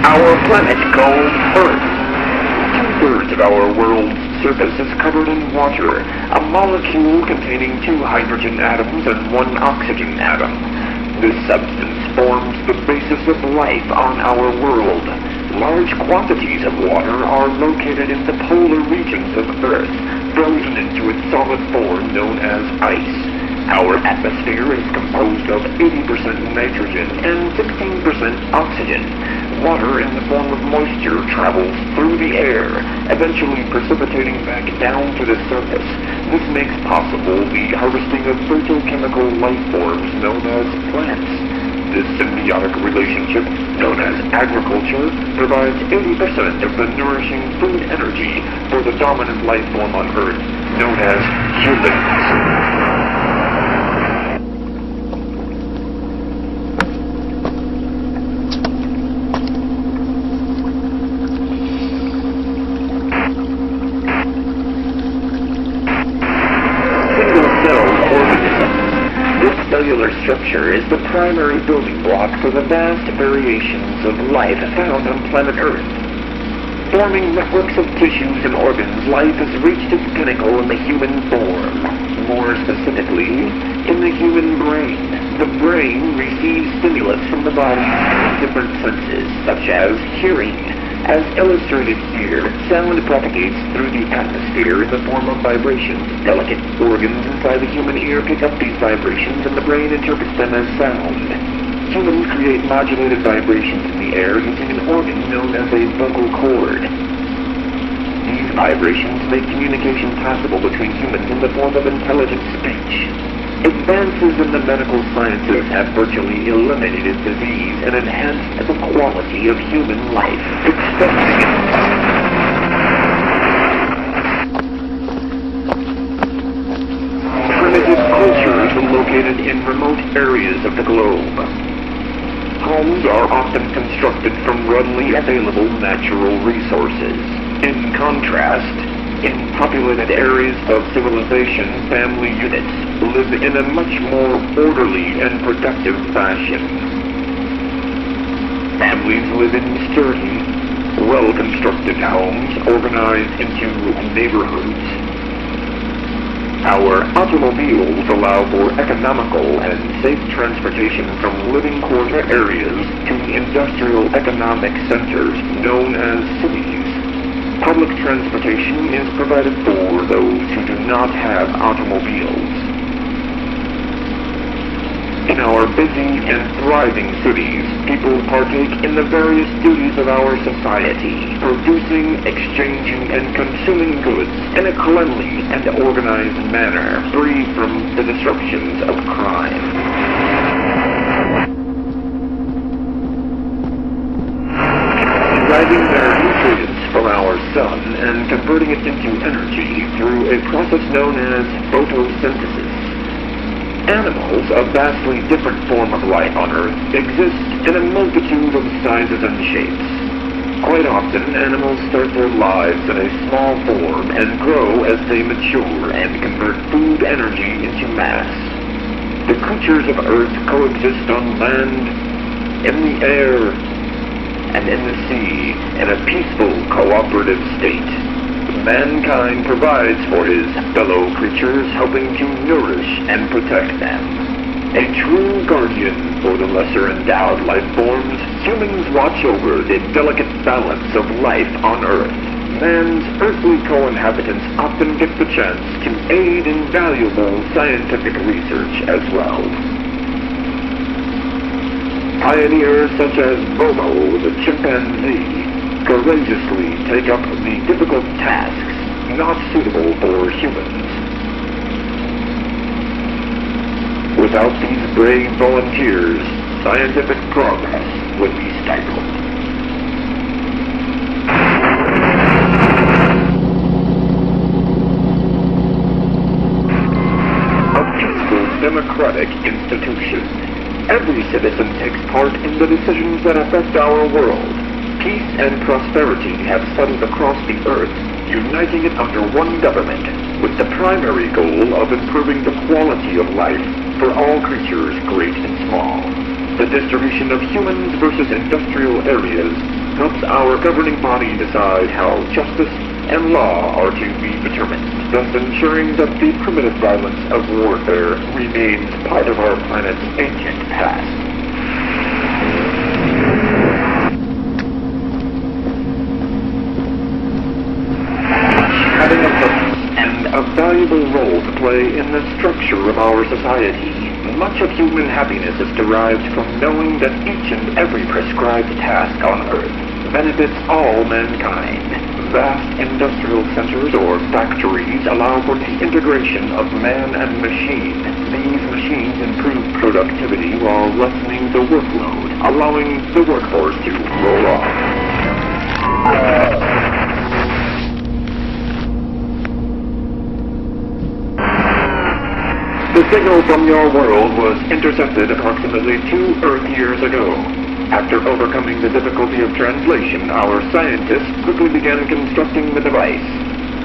Our planet called Earth. 2/3 of our world's surface is covered in water, a molecule containing 2 hydrogen atoms and 1 oxygen atom. This substance forms the basis of life on our world. Large quantities of water are located in the polar regions of Earth, frozen into its solid form known as ice. Our atmosphere is composed of 80% nitrogen and 16% oxygen. Water in the form of moisture travels through the air, eventually precipitating back down to the surface. This makes possible the harvesting of phytochemical life forms known as plants. This symbiotic relationship, known as agriculture, provides 80% of the nourishing food energy for the dominant life form on Earth, known as humans. Cellular structure is the primary building block for the vast variations of life found on planet Earth. Forming networks of tissues and organs, life has reached its pinnacle in the human form. More specifically, in the human brain. The brain receives stimulus from the body's different senses, such as hearing. As illustrated here, sound propagates through the atmosphere in the form of vibrations. Delicate organs inside the human ear pick up these vibrations, and the brain interprets them as sound. Humans create modulated vibrations in the air using an organ known as a vocal cord. These vibrations make communication possible between humans in the form of intelligent speech. Advances in the medical sciences have virtually eliminated disease and enhanced the quality of human life. Primitive cultures are located in remote areas of the globe. Homes are often constructed from readily available natural resources. In contrast, in populated areas of civilization, family units live in a much more orderly and productive fashion. Families live in sturdy, well-constructed homes organized into neighborhoods. Our automobiles allow for economical and safe transportation from living quarter areas to industrial economic centers known as cities. Public transportation is provided for those who do not have automobiles. In our busy and thriving cities, people partake in the various duties of our society, producing, exchanging, and consuming goods in a cleanly and organized manner, free from the disruptions of crime. Deriving their nutrients from our sun and converting it into energy through a process known as photosynthesis. Animals, a vastly different form of life on Earth, exist in a multitude of sizes and shapes. Quite often, animals start their lives in a small form and grow as they mature and convert food energy into mass. The creatures of Earth coexist on land, in the air, and in the sea in a peaceful, cooperative state. Mankind provides for his fellow creatures, helping to nourish and protect them. A true guardian for the lesser endowed life forms, humans watch over the delicate balance of life on Earth. Man's earthly co-inhabitants often get the chance to aid in valuable scientific research as well. Pioneers such as Bobo the chimpanzee courageously take up the difficult tasks not suitable for humans. Without these brave volunteers, scientific progress would be stifled. A peaceful democratic institution. Every citizen takes part in the decisions that affect our world. Peace and prosperity have settled across the earth, uniting it under one government, with the primary goal of improving the quality of life for all creatures, great and small. The distribution of humans versus industrial areas helps our governing body decide how justice and law are to be determined, thus ensuring that the primitive violence of warfare remains part of our planet's ancient past. Having a purpose and a valuable role to play in the structure of our society, much of human happiness is derived from knowing that each and every prescribed task on Earth benefits all mankind. Vast industrial centers or factories allow for the integration of man and machine. These machines improve productivity while lessening the workload, allowing the workforce to roll off. The signal from your world was intercepted approximately 2 Earth years ago. After overcoming the difficulty of translation, our scientists quickly began constructing the device,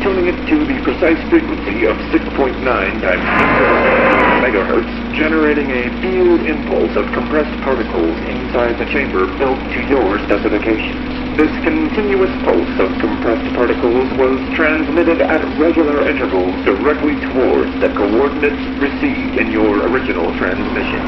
tuning it to the precise frequency of 6.9 times 10 megahertz, generating a field impulse of compressed particles inside the chamber built to your specifications. This continuous pulse of compressed particles was transmitted at regular intervals directly towards the coordinates received in your original transmission.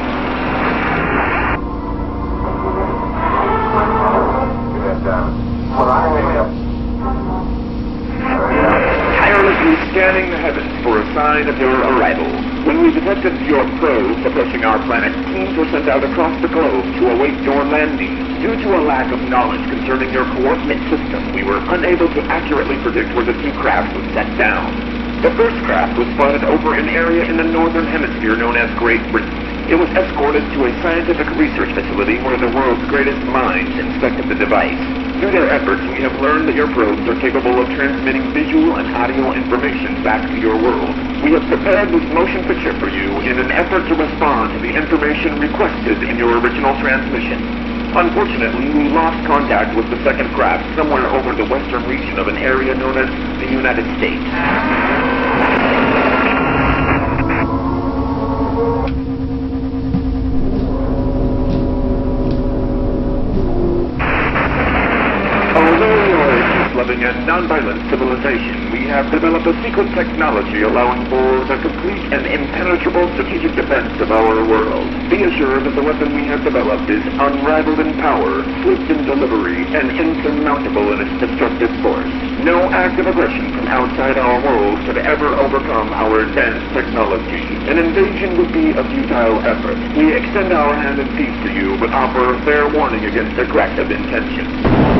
Tirelessly scanning the heavens for a sign of your arrival. When we detected your probes approaching our planet, teams were sent out across the globe to await your landing. Due to a lack of knowledge concerning your coordinate system, we were unable to accurately predict where the 2 crafts would set down. The first craft was spotted over an area in the northern hemisphere known as Great Britain. It was escorted to a scientific research facility where the world's greatest minds inspected the device. Through their efforts, we have learned that your probes are capable of transmitting visual and audio information back to your world. We have prepared this motion picture for you in an effort to respond to the information requested in your original transmission. Unfortunately, we lost contact with the second craft somewhere over the western region of an area known as the United States. Loving and non-violent civilization, we have developed a secret technology allowing for the complete and impenetrable strategic defense of our world. Be assured that the weapon we have developed is unrivaled in power, swift in delivery, and insurmountable in its destructive force. No act of aggression from outside our world could ever overcome our advanced technology. An invasion would be a futile effort. We extend our hand in peace to you, but offer a fair warning against aggressive intentions.